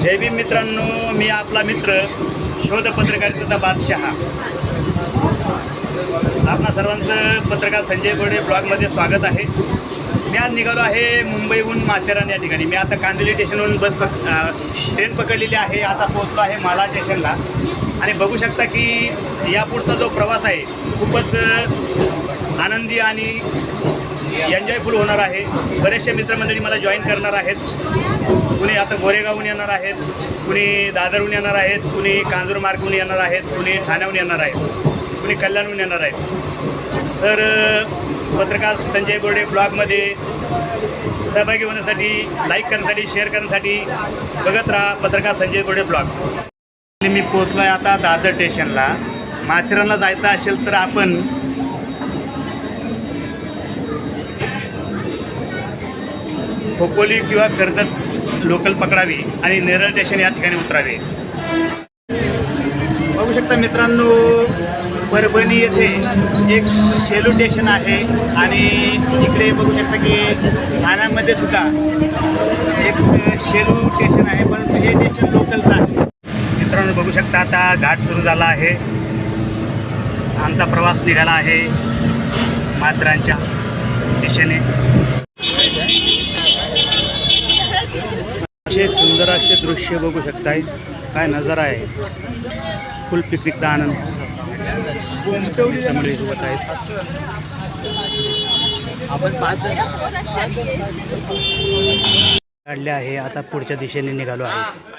जय भीम मित्रांनो, मी आपला मित्र शोध पत्रकारितेचा बादशाह. आपणा सर्वांचं पत्रकार संजय गोडे ब्लॉगमध्ये स्वागत आहे. मी आज निघालो आहे मुंबईहून माथेरान या ठिकाणी. मी आता कांदिवली स्टेशनवरून ट्रेन पकडलेली आहे. आता पोहोचलो आहे माला स्टेशनला आणि बघू शकता की यापुढचा जो प्रवास आहे खूपच आनंदी आणि एन्जॉयफुल होणार आहे. बरेचसे मित्रमंडळी मला जॉईन करणार आहेत. कुणी आता गोरेगावहून येणार आहेत, कुणी दादरहून येणार आहेत, कुणी कांजूरमार्गहून येणार आहेत, कुणी ठाण्याहून येणार आहेत, कुणी कल्याणहून येणार आहेत. तर पत्रकार संजय गोडे ब्लॉगमध्ये सहभागी होण्यासाठी, लाईक करण्यासाठी, शेअर करण्यासाठी बघत राहा पत्रकार संजय गोडे ब्लॉग. मी पोचलो आहे आता दादर स्टेशनला. माथेरानला जायचं असेल तर आपण खोपोली किंवा कर्जत लोकल पकडावी आणि नेरळ स्टेशन या ठिकाणी उतरावे. बघू शकता मित्रांनो, परभणी येथे एक शेलू स्टेशन आहे आणि इकडे बघू शकता की ठाण्यामध्ये सुद्धा एक शेलू स्टेशन आहे, परंतु हे स्टेशन लोकलचं आहे. मित्रांनो बघू शकता आता घाट सुरू झाला आहे. आमचा प्रवास निघाला आहे माथेरानच्या दिशेने. असे सुंदर असे दृश्य बघू शकताय. काय नजारा आहे. फुल पिकनिकचा आनंद त्यामुळे सोबत आहेत. काढले आहे. आता पुढच्या दिशेने निघालो आहे.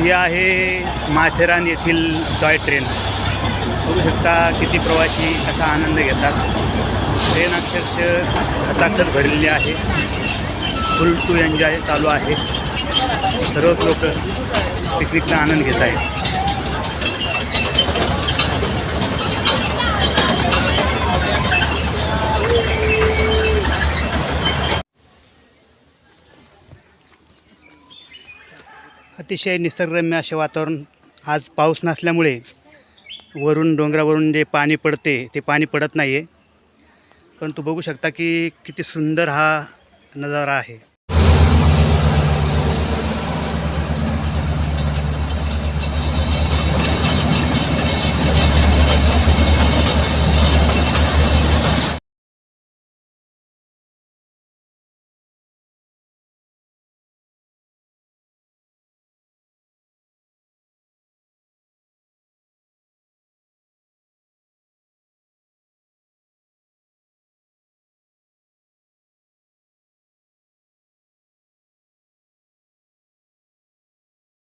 ही आहे माथेरान येथील टॉय ट्रेन. बघू शकता किती प्रवासी असा आनंद घेतात. ट्रेन अक्षरशः खचाखच भरलेली आहे. फुल टू एन्जॉय चालू आहे. सर्वच लोक पिकनिकचा आनंद घेत आहेत. अतिशय निसर्गरम्य असे वातावरण. आज पाऊस नसल्यामुळे वरून डोंगरावरून जे पाणी पडते ते पाणी पडत नाही आहे, परंतु बघू शकता की किती सुंदर हा नजारा आहे.